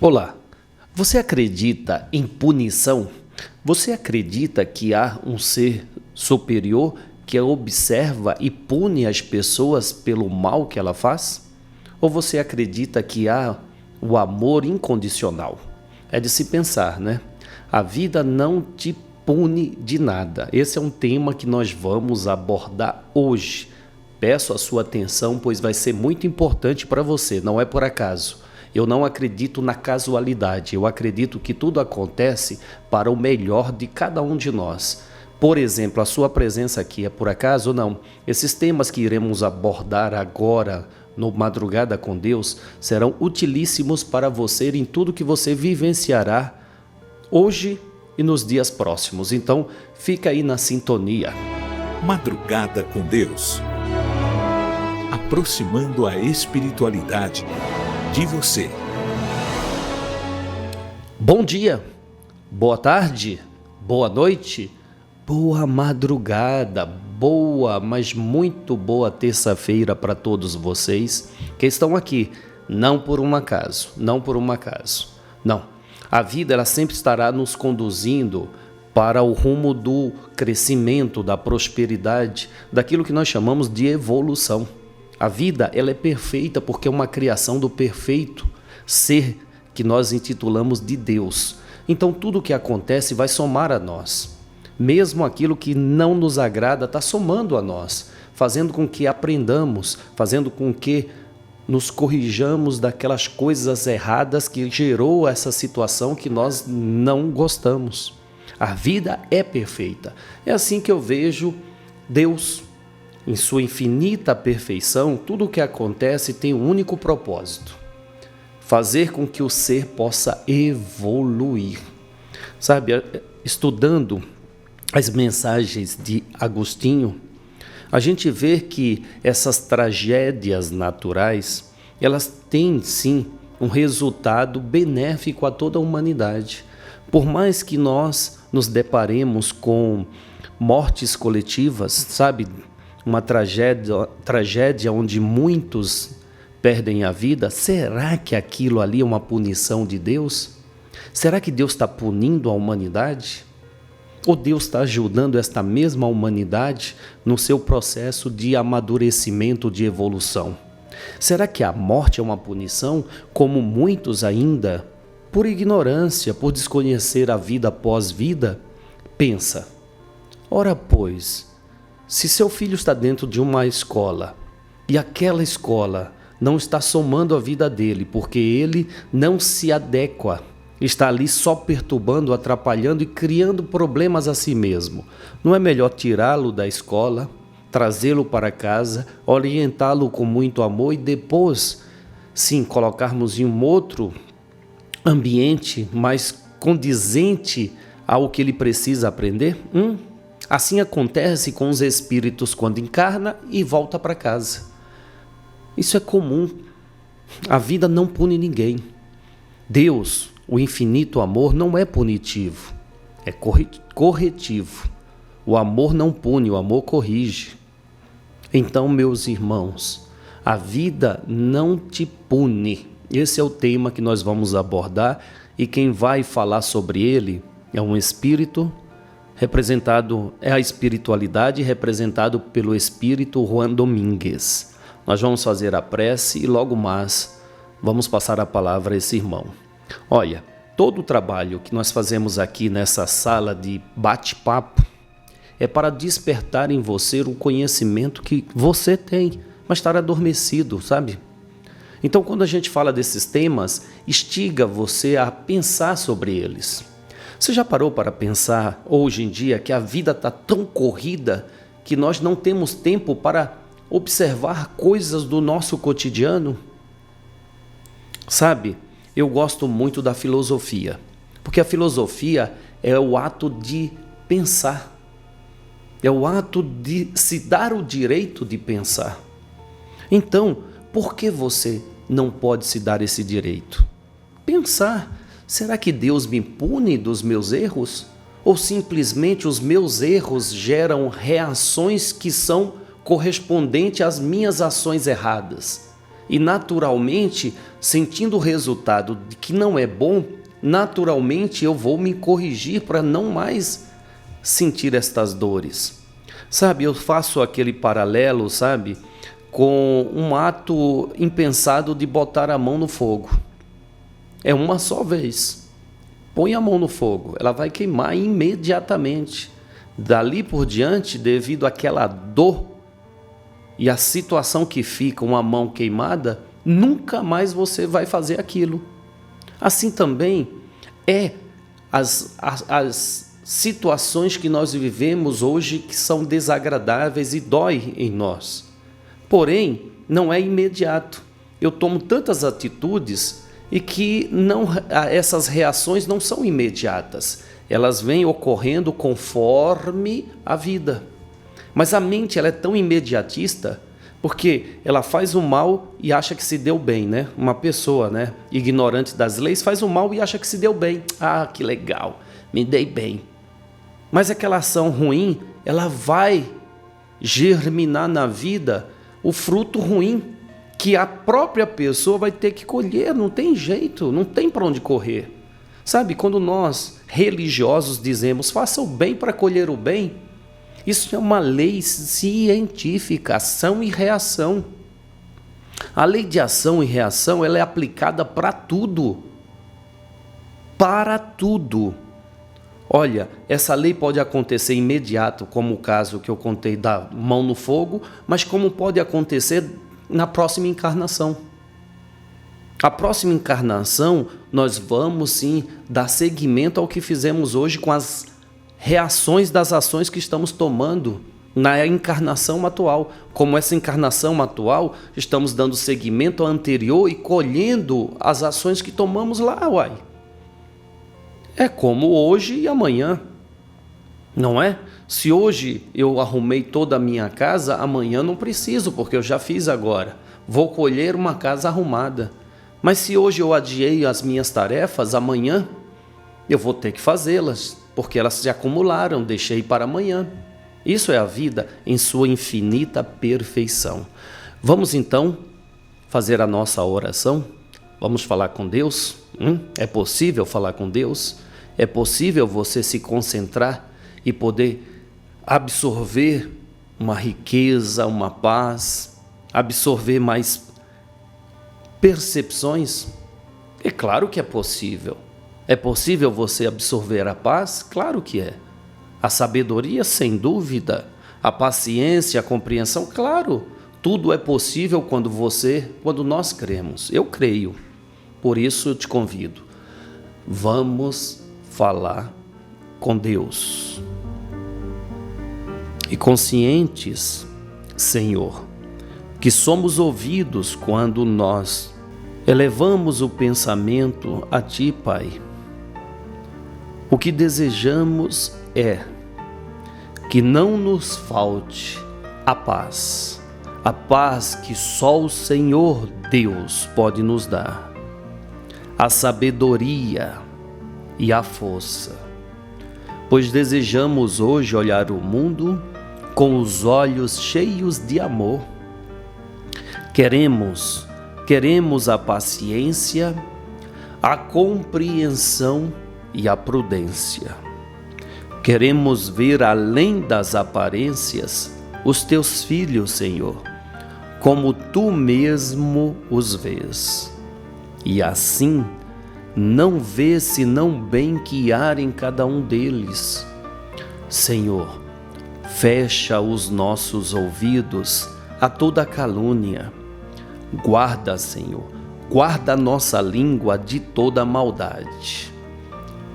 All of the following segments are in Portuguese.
Olá, você acredita em punição? Você acredita que há um ser superior que observa e pune as pessoas pelo mal que ela faz? Ou você acredita que há o amor incondicional? É de se pensar, né? A vida não te pune de nada. Esse é um tema que nós vamos abordar hoje. Peço a sua atenção, pois vai ser muito importante para você, não é por acaso. Eu não acredito na casualidade, eu acredito que tudo acontece para o melhor de cada um de nós. Por exemplo, a sua presença aqui é por acaso ou não? Esses temas que iremos abordar agora no Madrugada com Deus serão utilíssimos para você em tudo que você vivenciará hoje e nos dias próximos. Então, fica aí na sintonia. Madrugada com Deus. Aproximando a espiritualidade de você. Bom dia, boa tarde, boa noite, boa madrugada, boa, mas muito boa terça-feira para todos vocês que estão aqui, não por um acaso, não. A vida ela sempre estará nos conduzindo para o rumo do crescimento, da prosperidade, daquilo que nós chamamos de evolução. A vida ela é perfeita porque é uma criação do perfeito ser que nós intitulamos de Deus. Então tudo o que acontece vai somar a nós. Mesmo aquilo que não nos agrada está somando a nós, fazendo com que aprendamos, fazendo com que nos corrijamos daquelas coisas erradas que gerou essa situação que nós não gostamos. A vida é perfeita. É assim que eu vejo Deus. Em sua infinita perfeição, tudo o que acontece tem um único propósito: fazer com que o ser possa evoluir. Sabe, estudando as mensagens de Agostinho, a gente vê que essas tragédias naturais, elas têm sim um resultado benéfico a toda a humanidade. Por mais que nós nos deparemos com mortes coletivas, sabe, uma tragédia onde muitos perdem a vida, será que aquilo ali é uma punição de Deus? Será que Deus está punindo a humanidade? Ou Deus está ajudando esta mesma humanidade no seu processo de amadurecimento, de evolução? Será que a morte é uma punição, como muitos ainda, por ignorância, por desconhecer a vida após vida, pensa? Ora, pois, se seu filho está dentro de uma escola e aquela escola não está somando a vida dele porque ele não se adequa, está ali só perturbando, atrapalhando e criando problemas a si mesmo, não é melhor tirá-lo da escola, trazê-lo para casa, orientá-lo com muito amor e depois, sim, colocarmos em um outro ambiente mais condizente ao que ele precisa aprender? Assim acontece com os espíritos quando encarna e volta para casa. Isso é comum. A vida não pune ninguém. Deus, o infinito amor, não é punitivo, é corretivo. O amor não pune, o amor corrige. Então, meus irmãos, a vida não te pune. Esse é o tema que nós vamos abordar e quem vai falar sobre ele é um espírito representado, é a espiritualidade representado pelo espírito Juan Domingues. Nós vamos fazer a prece e logo mais vamos passar a palavra a esse irmão. Olha, todo o trabalho que nós fazemos aqui nessa sala de bate-papo é para despertar em você o conhecimento que você tem, mas estar adormecido, sabe? Então, quando a gente fala desses temas, instiga você a pensar sobre eles. Você já parou para pensar, hoje em dia, que a vida está tão corrida que nós não temos tempo para observar coisas do nosso cotidiano? Sabe, eu gosto muito da filosofia, porque a filosofia é o ato de pensar, é o ato de se dar o direito de pensar. Então, por que você não pode se dar esse direito? Pensar. Será que Deus me pune dos meus erros? Ou simplesmente os meus erros geram reações que são correspondentes às minhas ações erradas? E naturalmente, sentindo o resultado de que não é bom, naturalmente eu vou me corrigir para não mais sentir estas dores. Sabe, eu faço aquele paralelo, sabe, com um ato impensado de botar a mão no fogo. É uma só vez. Põe a mão no fogo, ela vai queimar imediatamente. Dali por diante, devido àquela dor e a situação que fica uma mão queimada, nunca mais você vai fazer aquilo. Assim também é as situações que nós vivemos hoje que são desagradáveis e dói em nós. Porém, não é imediato. Eu tomo tantas atitudes e que essas reações não são imediatas. Elas vêm ocorrendo conforme a vida. Mas a mente ela é tão imediatista porque ela faz o mal e acha que se deu bem, né? Uma pessoa, né, ignorante das leis faz o mal e acha que se deu bem. Ah, que legal, me dei bem. Mas aquela ação ruim, ela vai germinar na vida o fruto ruim que a própria pessoa vai ter que colher. Não tem jeito, não tem para onde correr. Sabe, quando nós religiosos dizemos faça o bem para colher o bem, isso é uma lei científica, ação e reação. A lei de ação e reação ela é aplicada para tudo. Para tudo. Olha, essa lei pode acontecer imediato, como o caso que eu contei da mão no fogo, mas como pode acontecer na próxima encarnação. A próxima encarnação, nós vamos sim dar seguimento ao que fizemos hoje com as reações das ações que estamos tomando na encarnação atual. Como essa encarnação atual, estamos dando seguimento à anterior e colhendo as ações que tomamos lá, uai. É como hoje e amanhã, não é? Se hoje eu arrumei toda a minha casa, amanhã não preciso, porque eu já fiz agora. Vou colher uma casa arrumada. Mas se hoje eu adiei as minhas tarefas, amanhã eu vou ter que fazê-las, porque elas se acumularam, deixei para amanhã. Isso é a vida em sua infinita perfeição. Vamos então fazer a nossa oração? Vamos falar com Deus? É possível falar com Deus? É possível você se concentrar e poder absorver uma riqueza, uma paz, absorver mais percepções? É claro que é possível. É possível você absorver a paz? Claro que é. A sabedoria, sem dúvida. A paciência, a compreensão, claro. Tudo é possível quando nós cremos. Eu creio. Por isso eu te convido. Vamos falar com Deus. E conscientes, Senhor, que somos ouvidos quando nós elevamos o pensamento a Ti, Pai. O que desejamos é que não nos falte a paz que só o Senhor Deus pode nos dar, a sabedoria e a força, pois desejamos hoje olhar o mundo com os olhos cheios de amor. Queremos a paciência, a compreensão e a prudência. Queremos ver além das aparências os teus filhos, Senhor, como tu mesmo os vês. E assim, não vê senão bem que há em cada um deles. Senhor, fecha os nossos ouvidos a toda calúnia. Guarda, Senhor, guarda a nossa língua de toda maldade.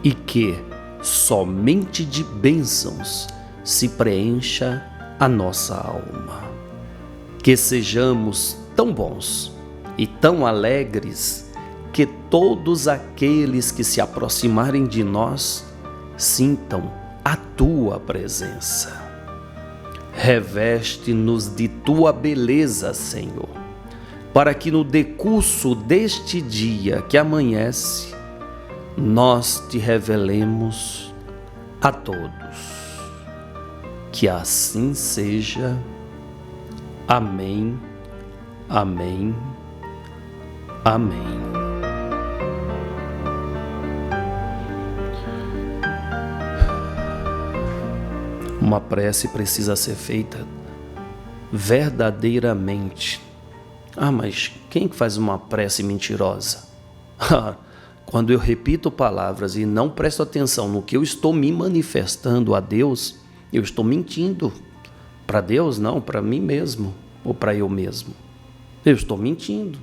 E que somente de bênçãos se preencha a nossa alma. Que sejamos tão bons e tão alegres que todos aqueles que se aproximarem de nós sintam a tua presença. Reveste-nos de tua beleza, Senhor, para que no decurso deste dia que amanhece, nós te revelemos a todos. Que assim seja. Amém, amém Amém. Uma prece precisa ser feita verdadeiramente. Mas quem faz uma prece mentirosa? Quando eu repito palavras e não presto atenção no que eu estou me manifestando a Deus, eu estou mentindo. Para Deus não, para mim mesmo ou para eu mesmo. Eu estou mentindo.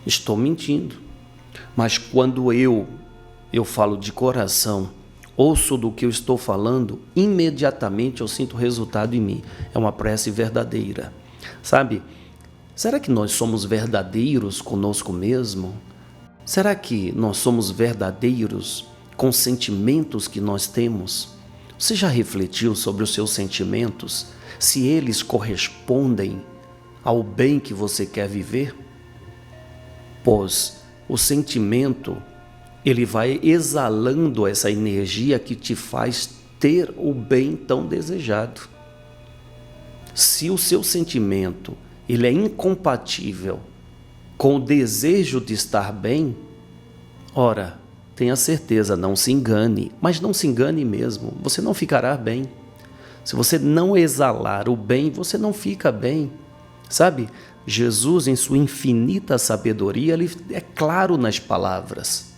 Estou mentindo. Mas quando eu falo de coração, ouço do que eu estou falando, imediatamente eu sinto resultado em mim. É uma prece verdadeira. Sabe? Será que nós somos verdadeiros conosco mesmo? Será que nós somos verdadeiros com os sentimentos que nós temos? Você já refletiu sobre os seus sentimentos? Se eles correspondem ao bem que você quer viver? Pois o sentimento, ele vai exalando essa energia que te faz ter o bem tão desejado. Se o seu sentimento ele é incompatível com o desejo de estar bem, ora, tenha certeza, não se engane, mas não se engane mesmo, você não ficará bem. Se você não exalar o bem, você não fica bem. Sabe, Jesus, em sua infinita sabedoria, ele é claro nas palavras.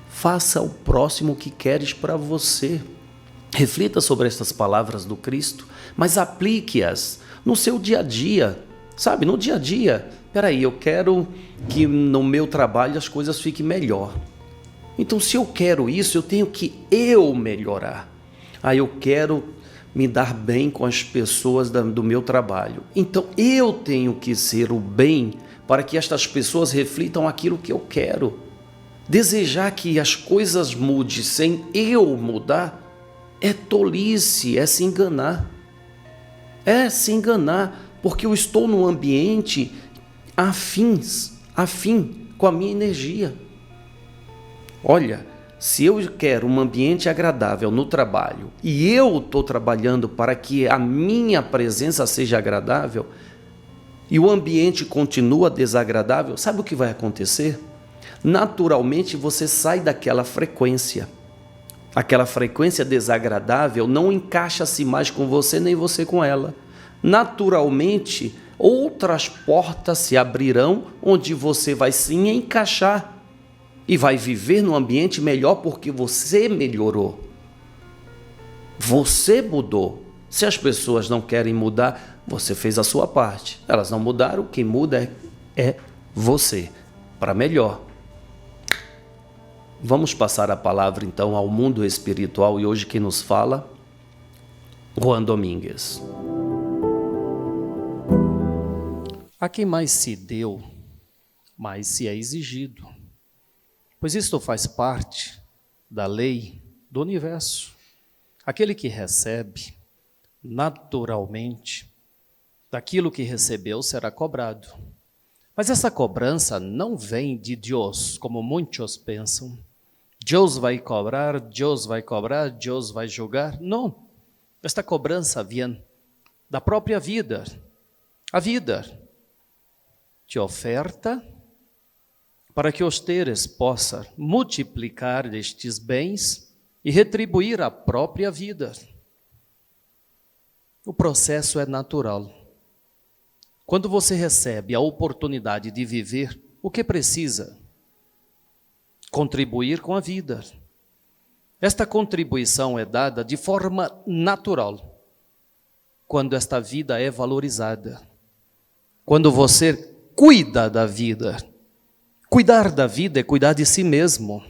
Faça ao próximo o que queres para você. Reflita sobre estas palavras do Cristo, mas aplique-as no seu dia a dia. Sabe, no dia a dia, eu quero que no meu trabalho as coisas fiquem melhor. Então, se eu quero isso, eu tenho que melhorar. Eu quero me dar bem com as pessoas do meu trabalho. Então, eu tenho que ser o bem para que estas pessoas reflitam aquilo que eu quero. Desejar que as coisas mudem sem eu mudar é tolice, é se enganar. É se enganar, porque eu estou num ambiente afim com a minha energia. Olha, se eu quero um ambiente agradável no trabalho e eu estou trabalhando para que a minha presença seja agradável e o ambiente continua desagradável, sabe o que vai acontecer? Naturalmente você sai daquela frequência. Aquela frequência desagradável não encaixa-se mais com você, nem você com ela. Naturalmente, outras portas se abrirão onde você vai se encaixar e vai viver num ambiente melhor porque você melhorou. Você mudou. Se as pessoas não querem mudar, você fez a sua parte. Elas não mudaram, quem muda é você, para melhor. Vamos passar a palavra então ao mundo espiritual e hoje quem nos fala? Juan Domingues. A quem mais se deu, mais se é exigido, pois isto faz parte da lei do universo. Aquele que recebe, naturalmente, daquilo que recebeu será cobrado. Mas essa cobrança não vem de Deus, como muitos pensam. Deus vai cobrar, Deus vai julgar. Não, esta cobrança vem da própria vida. A vida te oferta para que os teres possa multiplicar estes bens e retribuir a própria vida. O processo é natural. Quando você recebe a oportunidade de viver, o que precisa? Contribuir com a vida. Esta contribuição é dada de forma natural, quando esta vida é valorizada. Quando você cuida da vida. Cuidar da vida é cuidar de si mesmo.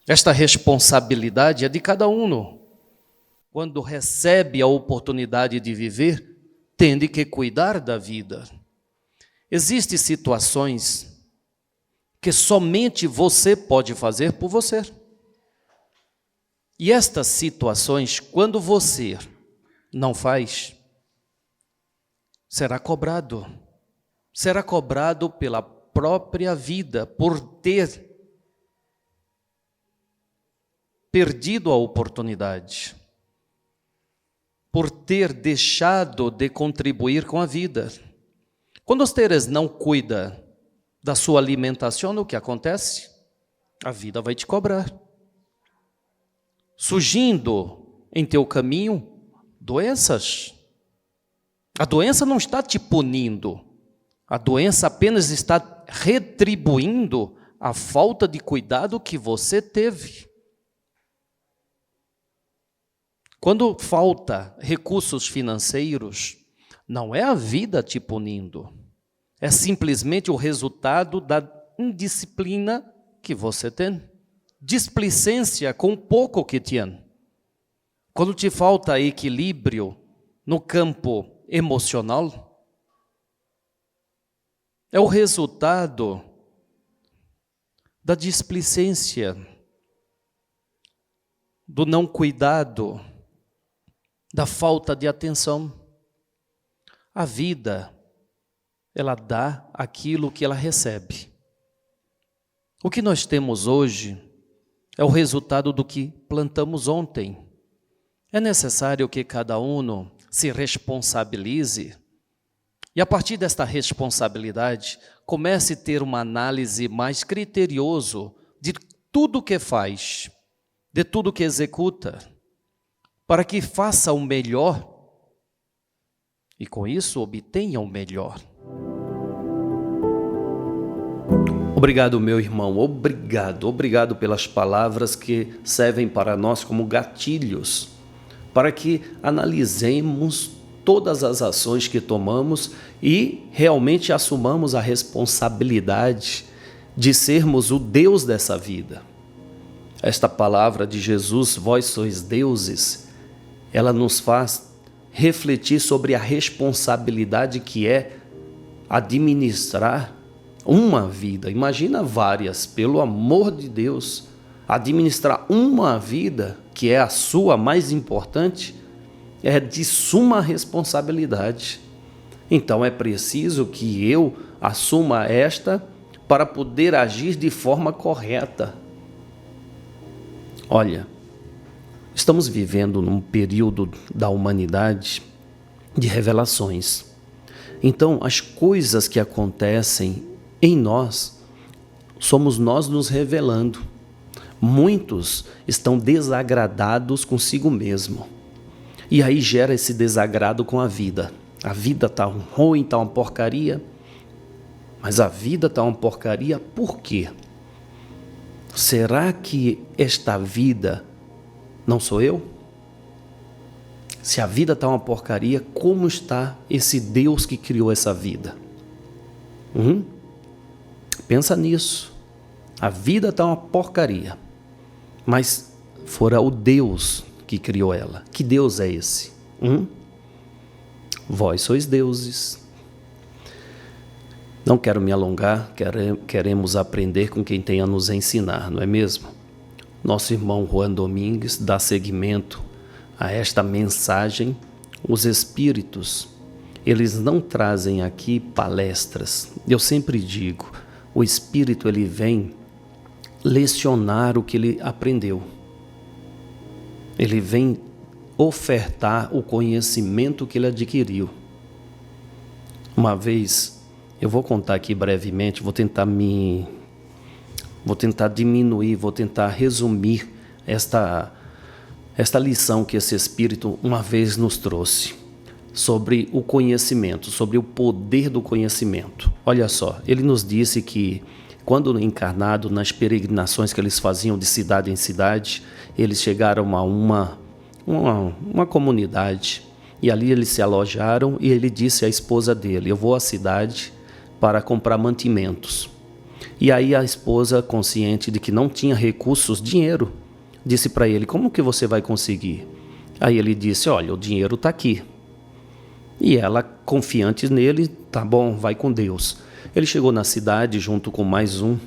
Esta responsabilidade é de cada um. Quando recebe a oportunidade de viver, tem que cuidar da vida. Existem situações que somente você pode fazer por você. E estas situações, quando você não faz, será cobrado. Será cobrado pela própria vida, por ter perdido a oportunidade, por ter deixado de contribuir com a vida. Quando os teres não cuida da sua alimentação, o que acontece? A vida vai te cobrar. Surgindo em teu caminho doenças. A doença não está te punindo. A doença apenas está retribuindo a falta de cuidado que você teve. Quando falta recursos financeiros, não é a vida te punindo. É simplesmente o resultado da indisciplina que você tem. Displicência com o pouco que tem. Quando te falta equilíbrio no campo emocional, é o resultado da displicência, do não cuidado, da falta de atenção. A vida, ela dá aquilo que ela recebe. O que nós temos hoje é o resultado do que plantamos ontem. É necessário que cada um se responsabilize e, a partir desta responsabilidade, comece a ter uma análise mais criteriosa de tudo que faz, de tudo que executa, para que faça o melhor e, com isso, obtenha o melhor. Obrigado, meu irmão, obrigado pelas palavras que servem para nós como gatilhos, para que analisemos todas as ações que tomamos e realmente assumamos a responsabilidade de sermos o Deus dessa vida. Esta palavra de Jesus, vós sois deuses, ela nos faz refletir sobre a responsabilidade que é administrar uma vida. Imagina várias, pelo amor de Deus. Administrar uma vida, que é a sua mais importante, é de suma responsabilidade. Então é preciso que eu assuma esta para poder agir de forma correta. Olha, estamos vivendo num período da humanidade de revelações. Então, as coisas que acontecem em nós, somos nós nos revelando. Muitos estão desagradados consigo mesmo. E aí gera esse desagrado com a vida. A vida está ruim, está uma porcaria. Mas a vida está uma porcaria por quê? Será que esta vida não sou eu? Se a vida está uma porcaria, como está esse Deus que criou essa vida? Pensa nisso. A vida está uma porcaria, mas fora o Deus que criou ela. Que Deus é esse? Vós sois deuses. Não quero me alongar, queremos aprender com quem tem a nos ensinar, não é mesmo? Nosso irmão Juan Domingues dá seguimento a esta mensagem. Os espíritos, eles não trazem aqui palestras. Eu sempre digo, o espírito ele vem lecionar o que ele aprendeu. Ele vem ofertar o conhecimento que ele adquiriu. Uma vez, eu vou contar aqui brevemente, vou tentar diminuir, vou tentar resumir esta lição que esse Espírito uma vez nos trouxe sobre o conhecimento, sobre o poder do conhecimento. Olha só, ele nos disse que quando encarnado, nas peregrinações que eles faziam de cidade em cidade, eles chegaram a uma comunidade e ali eles se alojaram e ele disse à esposa dele, eu vou à cidade para comprar mantimentos. E aí a esposa, consciente de que não tinha recursos, dinheiro, disse para ele, como que você vai conseguir? Aí ele disse, olha, o dinheiro está aqui. E ela, confiante nele, tá bom, vai com Deus. Ele chegou na cidade junto com mais um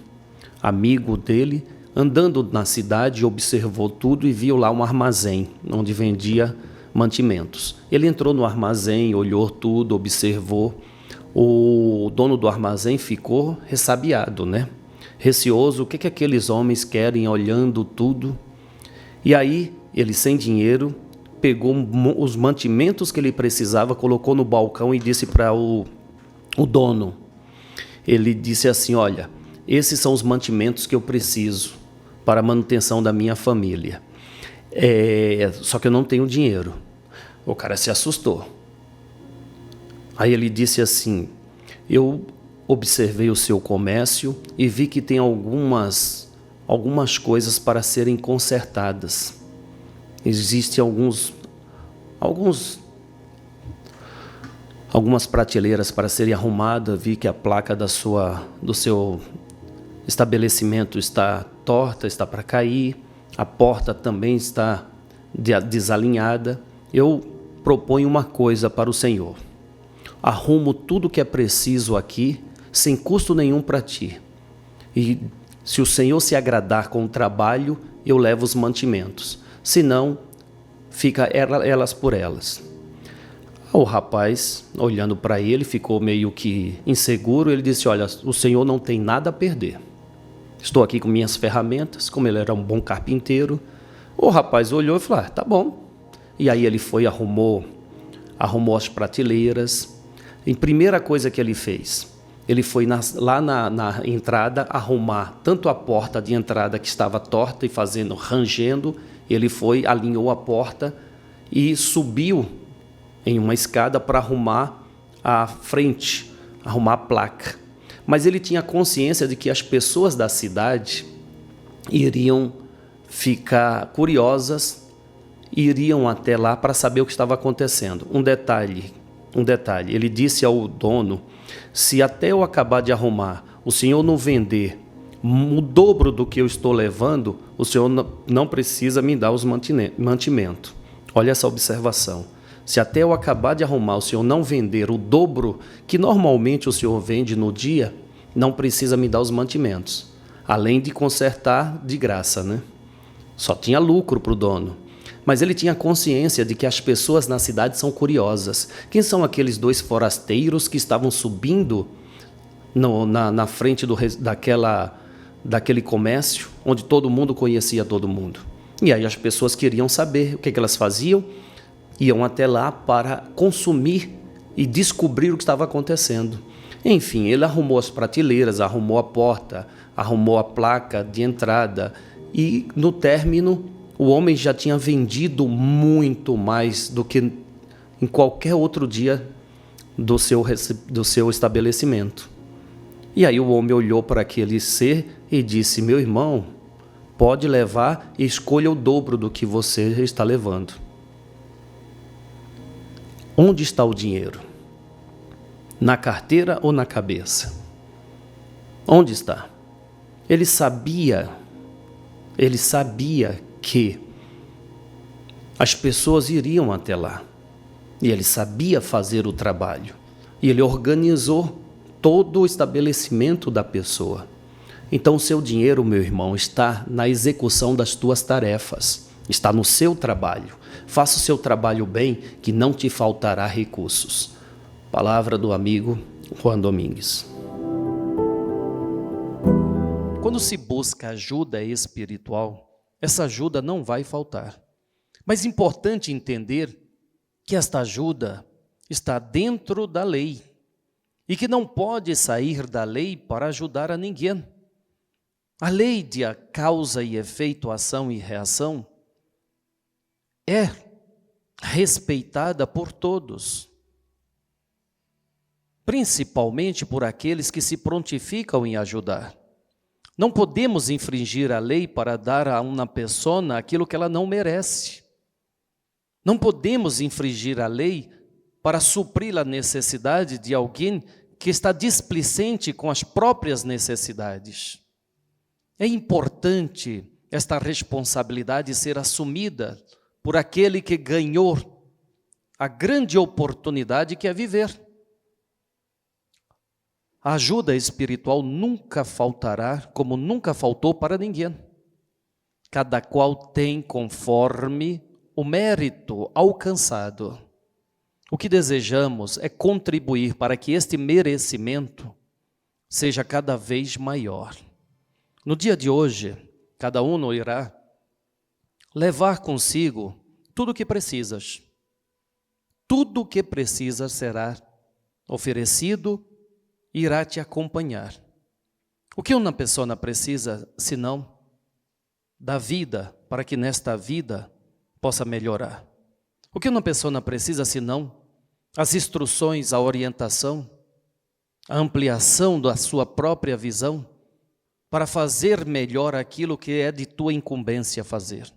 amigo dele, andando na cidade, observou tudo e viu lá um armazém, onde vendia mantimentos. Ele entrou no armazém, olhou tudo, observou. O dono do armazém ficou ressabiado, né? Receoso, o que aqueles homens querem olhando tudo? E aí, ele sem dinheiro, pegou os mantimentos que ele precisava, colocou no balcão e disse para o dono, Ele disse assim: olha, esses são os mantimentos que eu preciso para a manutenção da minha família. Só que eu não tenho dinheiro. O cara se assustou. Aí ele disse assim: eu observei o seu comércio e vi que tem algumas coisas para serem consertadas. Existem algumas prateleiras para serem arrumadas. Vi que a placa do seu estabelecimento está torta, está para cair. A porta também está desalinhada. Eu proponho uma coisa para o Senhor: arrumo tudo que é preciso aqui, sem custo nenhum para ti. E se o Senhor se agradar com o trabalho, eu levo os mantimentos. Se não, fica elas por elas. O rapaz, olhando para ele, ficou meio que inseguro. Ele disse: olha, o Senhor não tem nada a perder. Estou aqui com minhas ferramentas, como ele era um bom carpinteiro. O rapaz olhou e falou: tá bom. E aí ele foi, arrumou as prateleiras. E a primeira coisa que ele fez, ele foi lá na entrada arrumar tanto a porta de entrada que estava torta e rangendo. Ele foi, alinhou a porta e subiu em uma escada para arrumar a frente, arrumar a placa. Mas ele tinha consciência de que as pessoas da cidade iriam ficar curiosas, iriam até lá para saber o que estava acontecendo. Um detalhe, ele disse ao dono: se até eu acabar de arrumar, o senhor não vender o dobro do que eu estou levando, o senhor não precisa me dar os mantimentos. Olha essa observação. Se até eu acabar de arrumar, o senhor não vender o dobro que normalmente o senhor vende no dia, não precisa me dar os mantimentos. Além de consertar de graça, né? Só tinha lucro para o dono. Mas ele tinha consciência de que as pessoas na cidade são curiosas. Quem são aqueles dois forasteiros que estavam subindo na frente daquele comércio, onde todo mundo conhecia todo mundo? E aí as pessoas queriam saber o que elas faziam. Iam até lá para consumir e descobrir o que estava acontecendo. Enfim, ele arrumou as prateleiras, arrumou a porta, arrumou a placa de entrada e, no término, o homem já tinha vendido muito mais do que em qualquer outro dia do seu estabelecimento. E aí o homem olhou para aquele ser e disse: meu irmão, pode levar e escolha o dobro do que você está levando. Onde está o dinheiro? Na carteira ou na cabeça? Onde está? Ele sabia que as pessoas iriam até lá. E ele sabia fazer o trabalho. E ele organizou todo o estabelecimento da pessoa. Então o seu dinheiro, meu irmão, está na execução das tuas tarefas. Está no seu trabalho. Faça o seu trabalho bem, que não te faltará recursos. Palavra do amigo Juan Domingues. Quando se busca ajuda espiritual, essa ajuda não vai faltar. Mas é importante entender que esta ajuda está dentro da lei e que não pode sair da lei para ajudar a ninguém. A lei de causa e efeito, ação e reação é respeitada por todos, principalmente por aqueles que se prontificam em ajudar. Não podemos infringir a lei para dar a uma pessoa aquilo que ela não merece. Não podemos infringir a lei para suprir a necessidade de alguém que está displicente com as próprias necessidades. É importante esta responsabilidade ser assumida por aquele que ganhou a grande oportunidade que é viver. A ajuda espiritual nunca faltará, como nunca faltou para ninguém. Cada qual tem conforme o mérito alcançado. O que desejamos é contribuir para que este merecimento seja cada vez maior. No dia de hoje, cada um irá levar consigo tudo o que precisas. Tudo o que precisas será oferecido irá te acompanhar. O que uma pessoa precisa, senão da vida, para que nesta vida possa melhorar? O que uma pessoa precisa, senão as instruções, a orientação, a ampliação da sua própria visão, para fazer melhor aquilo que é de tua incumbência fazer?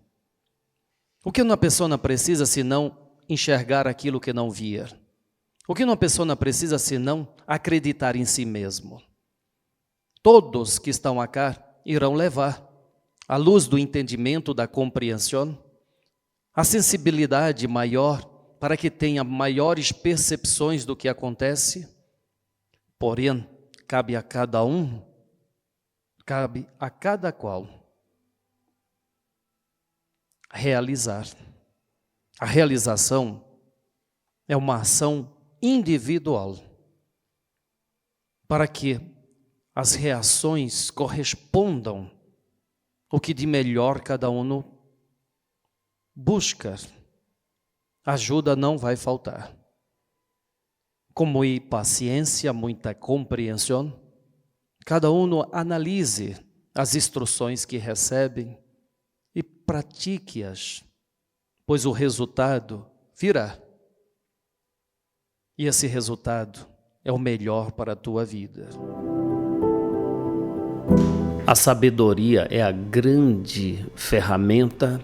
O que uma pessoa precisa, senão enxergar aquilo que não via? O que uma pessoa precisa, senão acreditar em si mesmo? Todos que estão aqui irão levar a luz do entendimento, da compreensão, a sensibilidade maior para que tenha maiores percepções do que acontece. Porém, cabe a cada um, cabe a cada qual realizar. A realização é uma ação individual para que as reações correspondam ao que de melhor cada um busca. Ajuda não vai faltar. Como é paciência, muita compreensão, cada um analise as instruções que recebe e pratique-as, pois o resultado virá. E esse resultado é o melhor para a tua vida. A sabedoria é a grande ferramenta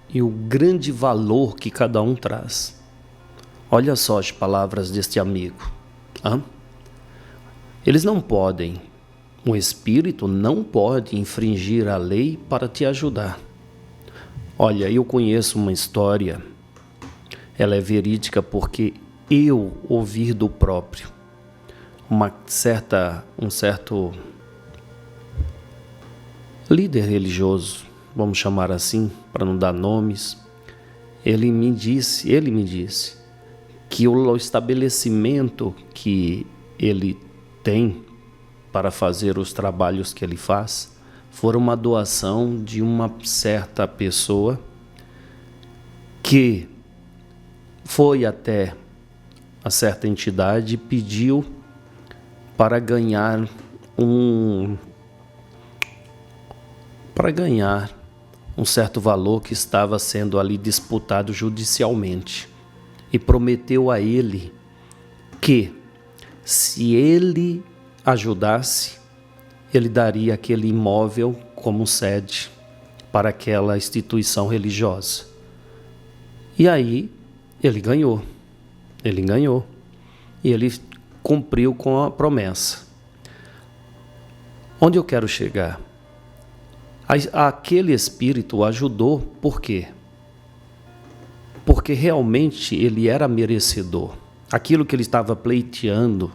e o grande valor que cada um traz. Olha só as palavras deste amigo. Eles não podem, o Espírito não pode infringir a lei para te ajudar. Olha, eu conheço uma história, ela é verídica porque eu ouvi do próprio. Um certo líder religioso, vamos chamar assim, para não dar nomes, ele me disse que o estabelecimento que ele tem para fazer os trabalhos que ele faz foi uma doação de uma certa pessoa que foi até a certa entidade e pediu para ganhar um certo valor que estava sendo ali disputado judicialmente, e prometeu a ele que, se ele ajudasse, ele daria aquele imóvel como sede para aquela instituição religiosa. E aí ele ganhou, e ele cumpriu com a promessa. Onde eu quero chegar? Aquele espírito o ajudou, por quê? Porque realmente ele era merecedor. Aquilo que ele estava pleiteando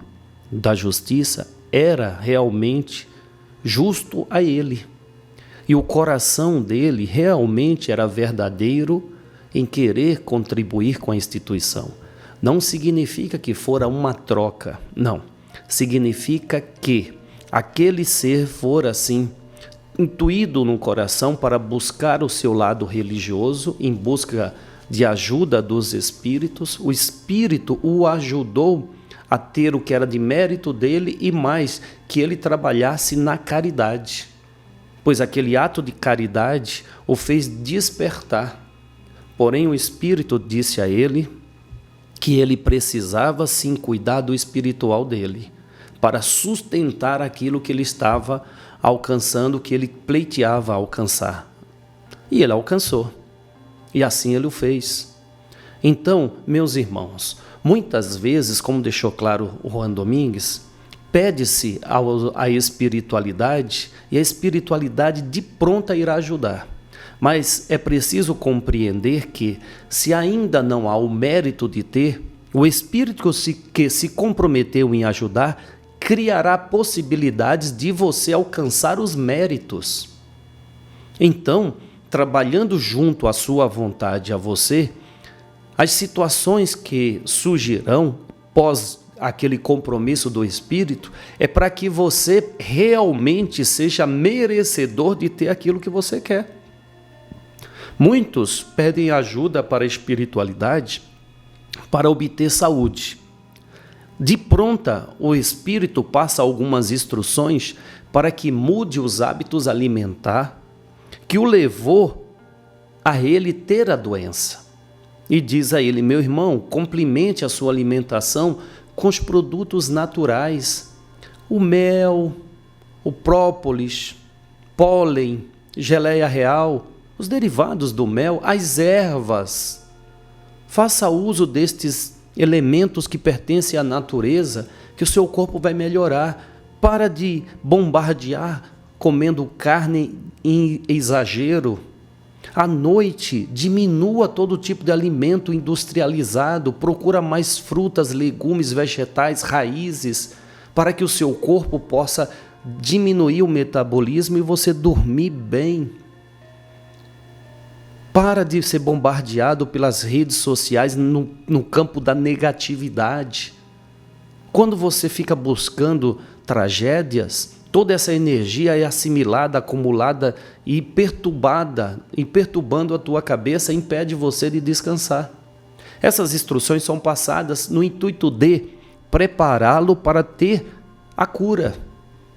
da justiça era realmente justo a ele. E o coração dele realmente era verdadeiro em querer contribuir com a instituição. Não significa que fora uma troca, não. Significa que aquele ser fora assim, intuído no coração para buscar o seu lado religioso, em busca de ajuda dos espíritos. O espírito o ajudou a ter o que era de mérito dele e mais, que ele trabalhasse na caridade, pois aquele ato de caridade o fez despertar. Porém, o espírito disse a ele que ele precisava sim cuidar do espiritual dele, para sustentar aquilo que ele estava alcançando, que ele pleiteava alcançar. E ele alcançou. E assim ele o fez. Então, meus irmãos, muitas vezes, como deixou claro o Juan Domingues, pede-se a espiritualidade, e a espiritualidade de pronta irá ajudar. Mas é preciso compreender que, se ainda não há o mérito de ter, o espírito que se comprometeu em ajudar criará possibilidades de você alcançar os méritos. Então, trabalhando junto à sua vontade a você, as situações que surgirão pós aquele compromisso do Espírito é para que você realmente seja merecedor de ter aquilo que você quer. Muitos pedem ajuda para a espiritualidade para obter saúde. De pronta, o espírito passa algumas instruções para que mude os hábitos alimentar que o levou a ele ter a doença. E diz a ele: meu irmão, complemente a sua alimentação com os produtos naturais, o mel, o própolis, pólen, geleia real, os derivados do mel, as ervas. Faça uso destes elementos que pertencem à natureza, que o seu corpo vai melhorar. Para de bombardear comendo carne em exagero. À noite, diminua todo tipo de alimento industrializado, procura mais frutas, legumes, vegetais, raízes, para que o seu corpo possa diminuir o metabolismo e você dormir bem. Para de ser bombardeado pelas redes sociais no campo da negatividade. Quando você fica buscando tragédias, toda essa energia é assimilada, acumulada e perturbando a tua cabeça, impede você de descansar. Essas instruções são passadas no intuito de prepará-lo para ter a cura,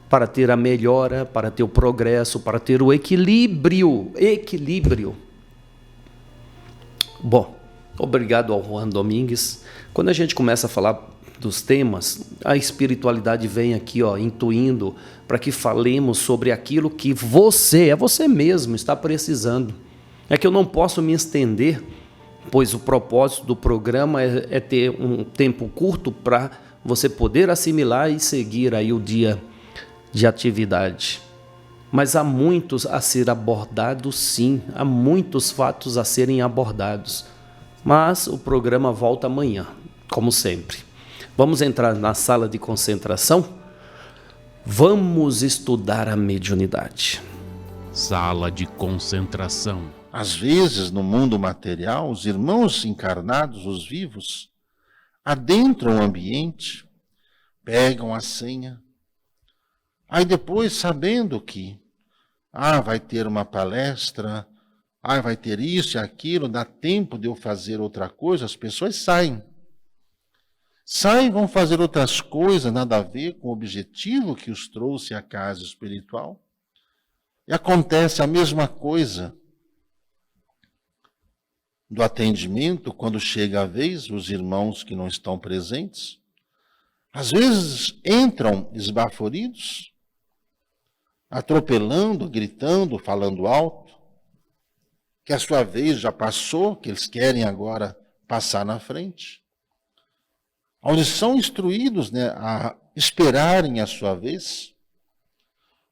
para ter a melhora, para ter o progresso, para ter o equilíbrio. Bom, obrigado ao Juan Domingues. Quando a gente começa a falar dos temas, a espiritualidade vem aqui, intuindo para que falemos sobre aquilo que você mesmo está precisando. É que eu não posso me estender, pois o propósito do programa é ter um tempo curto para você poder assimilar e seguir aí o dia de atividade. Mas há muitos a ser abordados, sim, há muitos fatos a serem abordados. Mas o programa volta amanhã, como sempre. Vamos entrar na sala de concentração? Vamos estudar a mediunidade. Sala de concentração. Às vezes, no mundo material, os irmãos encarnados, os vivos, adentram o ambiente, pegam a senha. Aí depois, sabendo que vai ter uma palestra, vai ter isso e aquilo, dá tempo de eu fazer outra coisa, as pessoas saem. Saem, vão fazer outras coisas, nada a ver com o objetivo que os trouxe à casa espiritual. E acontece a mesma coisa do atendimento, quando chega a vez, os irmãos que não estão presentes, às vezes entram esbaforidos, atropelando, gritando, falando alto, que a sua vez já passou, que eles querem agora passar na frente. Onde são instruídos a esperarem a sua vez,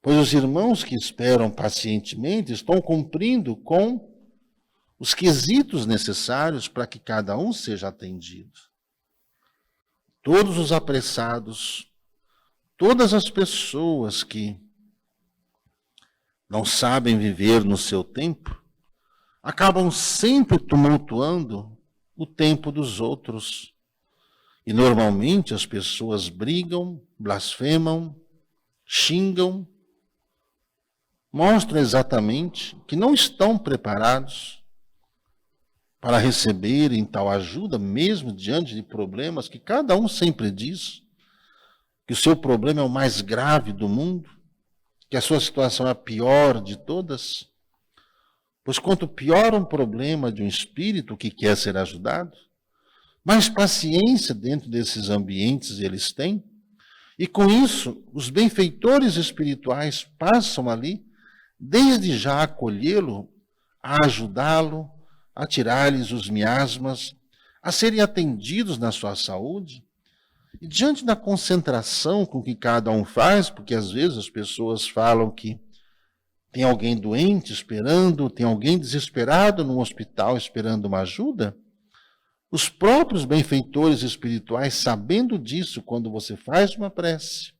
pois os irmãos que esperam pacientemente estão cumprindo com os quesitos necessários para que cada um seja atendido. Todos os apressados, todas as pessoas que não sabem viver no seu tempo, acabam sempre tumultuando o tempo dos outros. E normalmente as pessoas brigam, blasfemam, xingam, mostram exatamente que não estão preparados para receberem tal ajuda, mesmo diante de problemas que cada um sempre diz que o seu problema é o mais grave do mundo, que a sua situação é a pior de todas. Pois quanto pior um problema de um espírito que quer ser ajudado, mais paciência dentro desses ambientes eles têm, e com isso os benfeitores espirituais passam ali, desde já a acolhê-lo, a ajudá-lo, a tirar-lhes os miasmas, a serem atendidos na sua saúde. E diante da concentração com que cada um faz, porque às vezes as pessoas falam que tem alguém doente esperando, tem alguém desesperado num hospital esperando uma ajuda, os próprios benfeitores espirituais, sabendo disso, quando você faz uma prece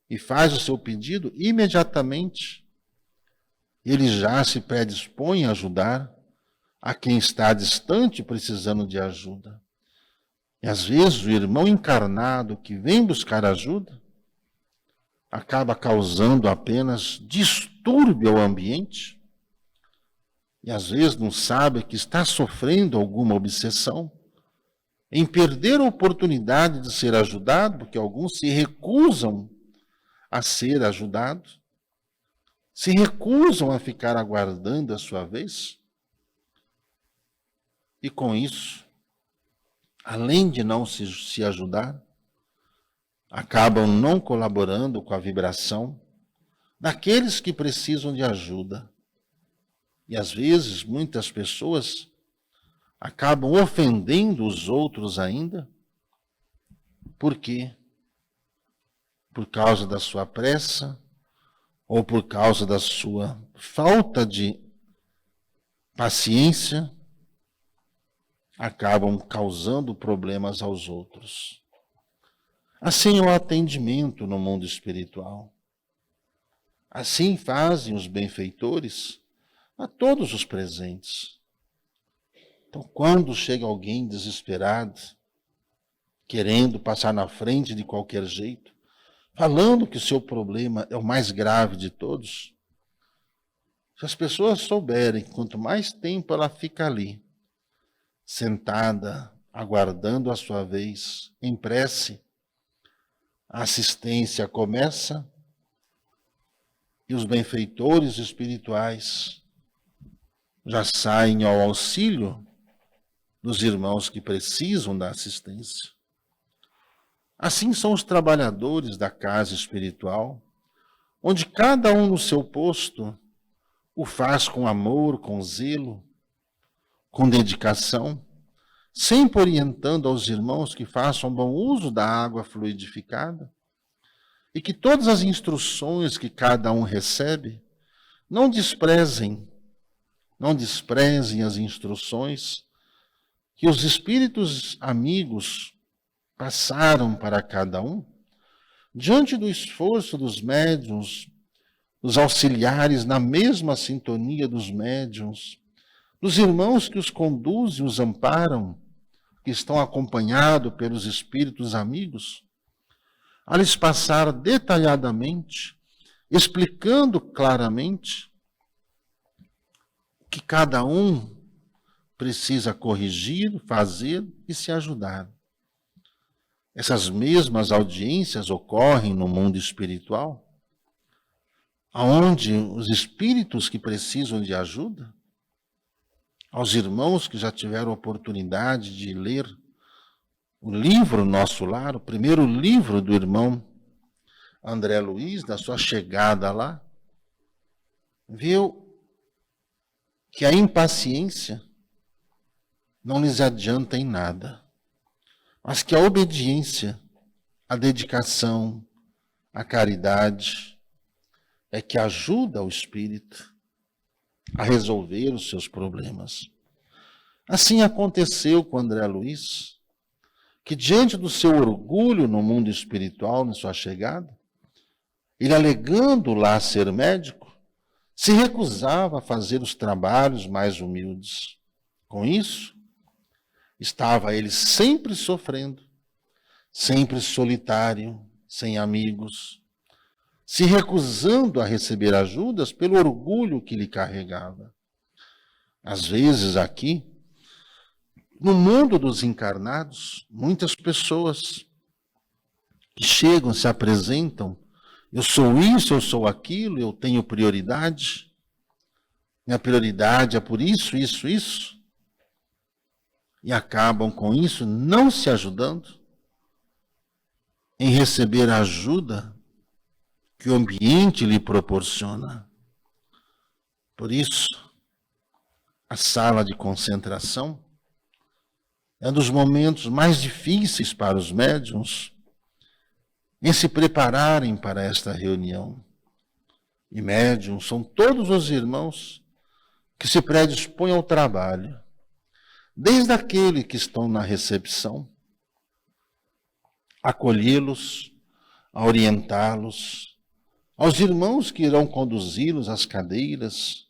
e faz o seu pedido, imediatamente ele já se predispõe a ajudar a quem está distante precisando de ajuda. E às vezes o irmão encarnado que vem buscar ajuda acaba causando apenas distúrbio ao ambiente, e às vezes não sabe que está sofrendo alguma obsessão, em perder a oportunidade de ser ajudado, porque alguns se recusam a ser ajudados, se recusam a ficar aguardando a sua vez, e com isso, além de não se ajudar, acabam não colaborando com a vibração daqueles que precisam de ajuda. E às vezes, muitas pessoas acabam ofendendo os outros ainda. Por quê? Por causa da sua pressa ou por causa da sua falta de paciência, acabam causando problemas aos outros. Assim é o atendimento no mundo espiritual. Assim fazem os benfeitores a todos os presentes. Então, quando chega alguém desesperado, querendo passar na frente de qualquer jeito, falando que o seu problema é o mais grave de todos, se as pessoas souberem que quanto mais tempo ela fica ali, sentada, aguardando a sua vez, em prece, a assistência começa e os benfeitores espirituais já saem ao auxílio dos irmãos que precisam da assistência. Assim são os trabalhadores da casa espiritual, onde cada um no seu posto o faz com amor, com zelo, com dedicação, sempre orientando aos irmãos que façam bom uso da água fluidificada e que todas as instruções que cada um recebe não desprezem as instruções que os espíritos amigos passaram para cada um, diante do esforço dos médiuns, dos auxiliares na mesma sintonia dos médiuns, dos irmãos que os conduzem, os amparam, que estão acompanhados pelos espíritos amigos, a lhes passar detalhadamente, explicando claramente que cada um precisa corrigir, fazer e se ajudar. Essas mesmas audiências ocorrem no mundo espiritual, onde os espíritos que precisam de ajuda, aos irmãos que já tiveram oportunidade de ler o livro Nosso Lar, o primeiro livro do irmão André Luiz, na sua chegada lá, viu que a impaciência não lhes adianta em nada, mas que a obediência, a dedicação, a caridade é que ajuda o espírito a resolver os seus problemas. Assim aconteceu com André Luiz, que diante do seu orgulho no mundo espiritual, na sua chegada, ele alegando lá ser médico, se recusava a fazer os trabalhos mais humildes. Com isso, estava ele sempre sofrendo, sempre solitário, sem amigos, se recusando a receber ajudas pelo orgulho que lhe carregava. Às vezes aqui, no mundo dos encarnados, muitas pessoas que chegam, se apresentam, eu sou isso, eu sou aquilo, eu tenho prioridade, minha prioridade é por isso, isso, isso, e acabam com isso não se ajudando em receber a ajuda que o ambiente lhe proporciona. Por isso, a sala de concentração é um dos momentos mais difíceis para os médiuns em se prepararem para esta reunião. E médiuns são todos os irmãos que se predispõem ao trabalho, desde aqueles que estão na recepção, a acolhê-los, a orientá-los, aos irmãos que irão conduzi-los às cadeiras,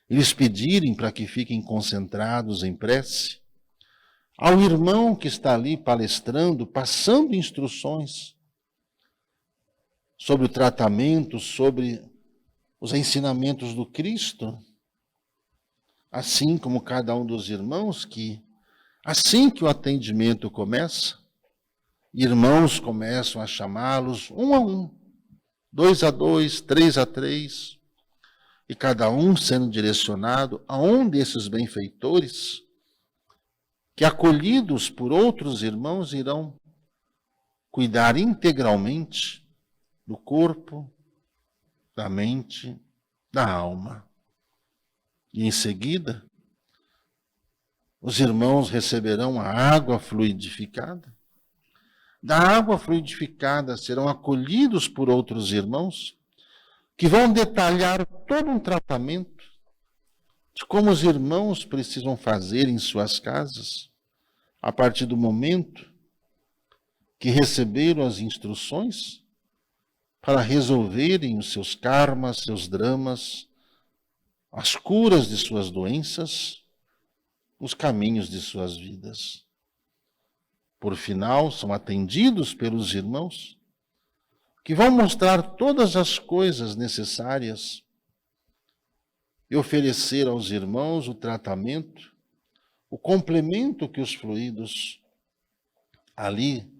e lhes pedirem para que fiquem concentrados em prece, ao irmão que está ali palestrando, passando instruções sobre o tratamento, sobre os ensinamentos do Cristo, assim como cada um dos irmãos que Assim que o atendimento começa, irmãos começam a chamá-los um a um, 2 a 2, 3 a 3, e cada um sendo direcionado a um desses benfeitores que, acolhidos por outros irmãos, irão cuidar integralmente do corpo, da mente, da alma. E em seguida, os irmãos receberão a água fluidificada. Da água fluidificada serão acolhidos por outros irmãos que vão detalhar todo um tratamento de como os irmãos precisam fazer em suas casas a partir do momento que receberam as instruções para resolverem os seus karmas, seus dramas, as curas de suas doenças, os caminhos de suas vidas. Por final, são atendidos pelos irmãos que vão mostrar todas as coisas necessárias e oferecer aos irmãos o tratamento, o complemento que os fluidos ali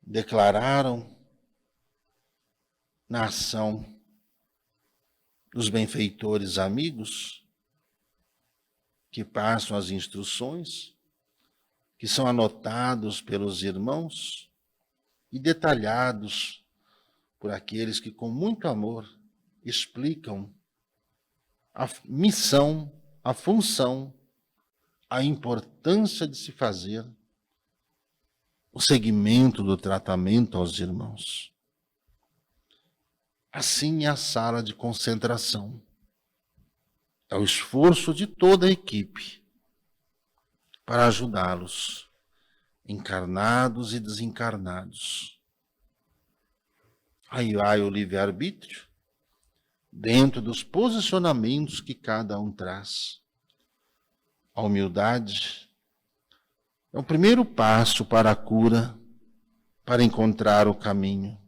declararam na ação dos benfeitores amigos que passam as instruções, que são anotados pelos irmãos e detalhados por aqueles que com muito amor explicam a missão, a função, a importância de se fazer o seguimento do tratamento aos irmãos. Assim é a sala de concentração. É o esforço de toda a equipe para ajudá-los, encarnados e desencarnados. Aí vai o livre-arbítrio, dentro dos posicionamentos que cada um traz. A humildade é o primeiro passo para a cura, para encontrar o caminho.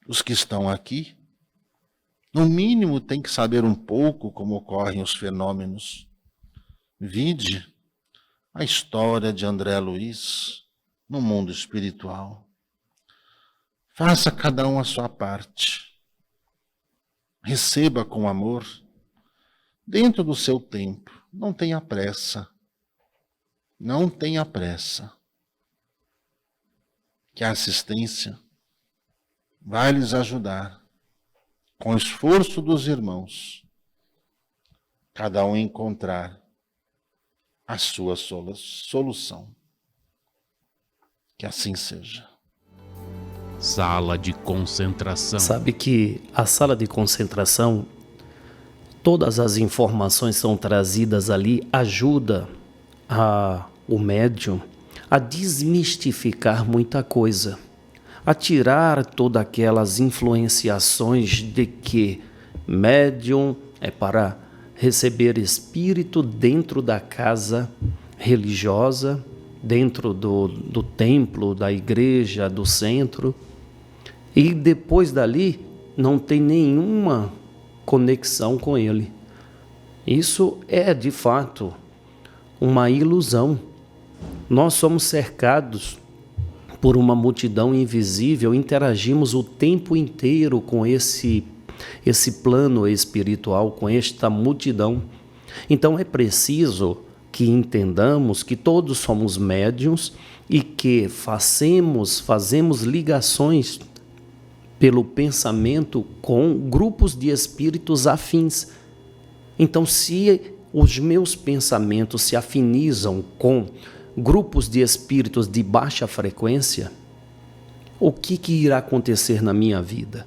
Os que estão aqui, no mínimo, têm que saber um pouco como ocorrem os fenômenos. Vide a história de André Luiz no mundo espiritual. Faça cada um a sua parte. Receba com amor, dentro do seu tempo. Não tenha pressa. Não tenha pressa. Que a assistência vai lhes ajudar, com o esforço dos irmãos, cada um encontrar a sua solução. Que assim seja. Sala de concentração. Sabe que a sala de concentração, todas as informações são trazidas ali, ajuda o médium a desmistificar muita coisa, a tirar todas aquelas influenciações de que médium é para receber espírito dentro da casa religiosa, dentro do templo, da igreja, do centro, e depois dali não tem nenhuma conexão com ele. Isso é, de fato, uma ilusão. Nós somos cercados por uma multidão invisível, interagimos o tempo inteiro com esse plano espiritual, com esta multidão. Então é preciso que entendamos que todos somos médiuns e que fazemos ligações pelo pensamento com grupos de espíritos afins. Então, se os meus pensamentos se afinizam com grupos de espíritos de baixa frequência, o que irá acontecer na minha vida?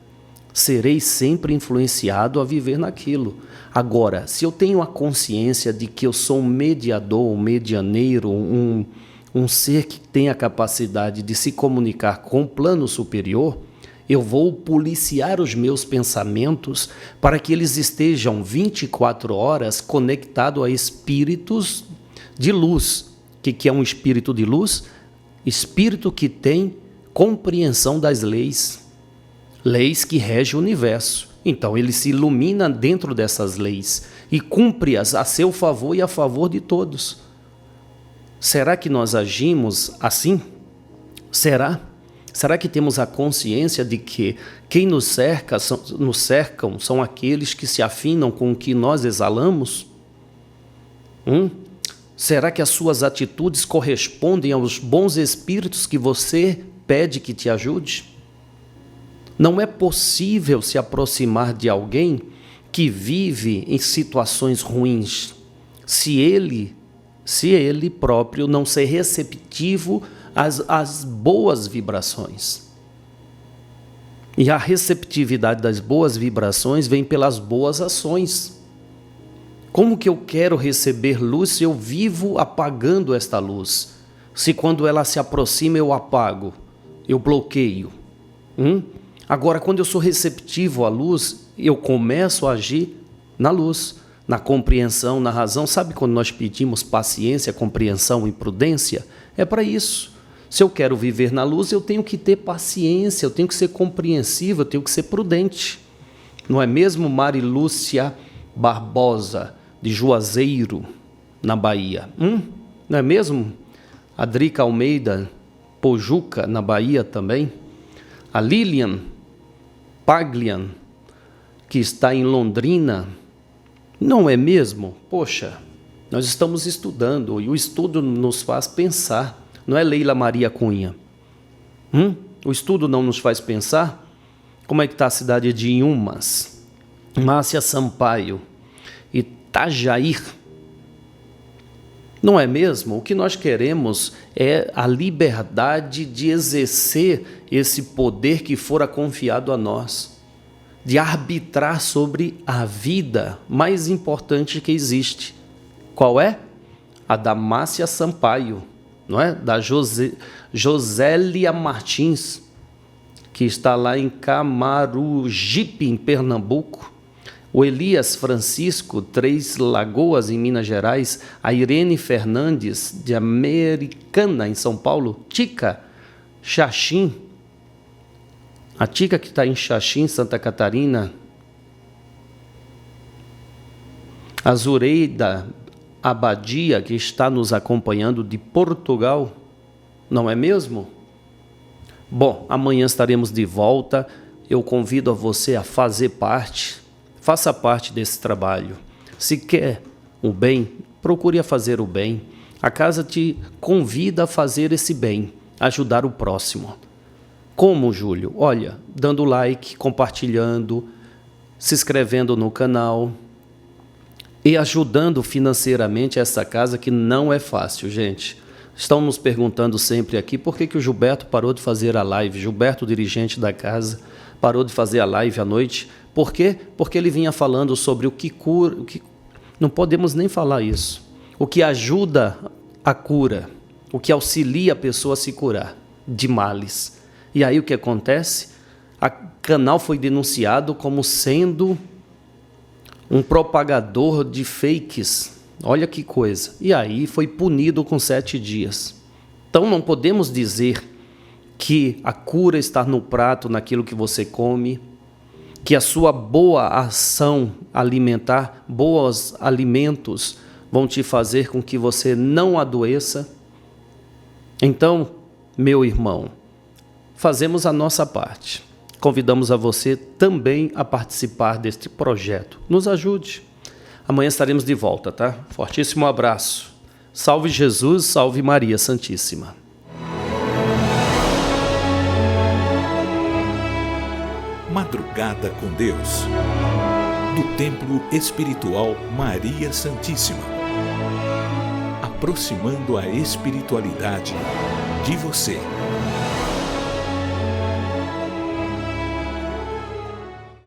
Serei sempre influenciado a viver naquilo. Agora, se eu tenho a consciência de que eu sou um mediador, um medianeiro, um ser que tem a capacidade de se comunicar com o plano superior, eu vou policiar os meus pensamentos para que eles estejam 24 horas conectados a espíritos de luz. O que é um espírito de luz? Espírito que tem compreensão das leis que regem o universo. Então ele se ilumina dentro dessas leis e cumpre-as a seu favor e a favor de todos. Será que nós agimos assim? Será? Será que temos a consciência de que quem nos cercam são aqueles que se afinam com o que nós exalamos? Será que as suas atitudes correspondem aos bons espíritos que você pede que te ajude? Não é possível se aproximar de alguém que vive em situações ruins, se ele próprio não ser receptivo às boas vibrações. E a receptividade das boas vibrações vem pelas boas ações. Como que eu quero receber luz se eu vivo apagando esta luz? Se quando ela se aproxima eu apago, eu bloqueio. Agora, quando eu sou receptivo à luz, eu começo a agir na luz, na compreensão, na razão. Sabe quando nós pedimos paciência, compreensão e prudência? É para isso. Se eu quero viver na luz, eu tenho que ter paciência, eu tenho que ser compreensivo, eu tenho que ser prudente. Não é mesmo, Marilúcia Barbosa, de Juazeiro, na Bahia? Não é mesmo? Adrica Almeida, Pojuca, na Bahia também. A Lilian Paglian, que está em Londrina. Não é mesmo? Poxa, nós estamos estudando e o estudo nos faz pensar. Não é Leila Maria Cunha? O estudo não nos faz pensar? Como é que está a cidade de Inhumas? Márcia Sampaio, Itajaí. Não é mesmo? O que nós queremos é a liberdade de exercer esse poder que fora confiado a nós, de arbitrar sobre a vida mais importante que existe. Qual é? A da Márcia Sampaio, não é? Da Josélia Martins, que está lá em Camarugipe, em Pernambuco. O Elias Francisco, Três Lagoas, em Minas Gerais. A Irene Fernandes, de Americana, em São Paulo. Tica Xaxim. A Tica que está em Xaxim, Santa Catarina. A Zureida Abadia, que está nos acompanhando de Portugal. Não é mesmo? Bom, amanhã estaremos de volta. Eu convido a você a fazer parte. Faça parte desse trabalho. Se quer o bem, procure a fazer o bem. A casa te convida a fazer esse bem, ajudar o próximo. Como, Júlio? Olha, dando like, compartilhando, se inscrevendo no canal e ajudando financeiramente essa casa, que não é fácil, gente. Estão nos perguntando sempre aqui por que o Gilberto parou de fazer a live. Gilberto, dirigente da casa, parou de fazer a live à noite. Por quê? Porque ele vinha falando sobre o que cura, não podemos nem falar isso, o que ajuda a cura, o que auxilia a pessoa a se curar de males. E aí o que acontece? O canal foi denunciado como sendo um propagador de fakes. Olha que coisa. E aí foi punido com 7 dias. Então não podemos dizer que a cura está no prato, naquilo que você come, que a sua boa ação alimentar, bons alimentos vão te fazer com que você não adoeça. Então, meu irmão, fazemos a nossa parte. Convidamos a você também a participar deste projeto. Nos ajude. Amanhã estaremos de volta, tá? Fortíssimo abraço. Salve Jesus, salve Maria Santíssima. Madrugada com Deus, do Templo Espiritual Maria Santíssima, aproximando a espiritualidade de você.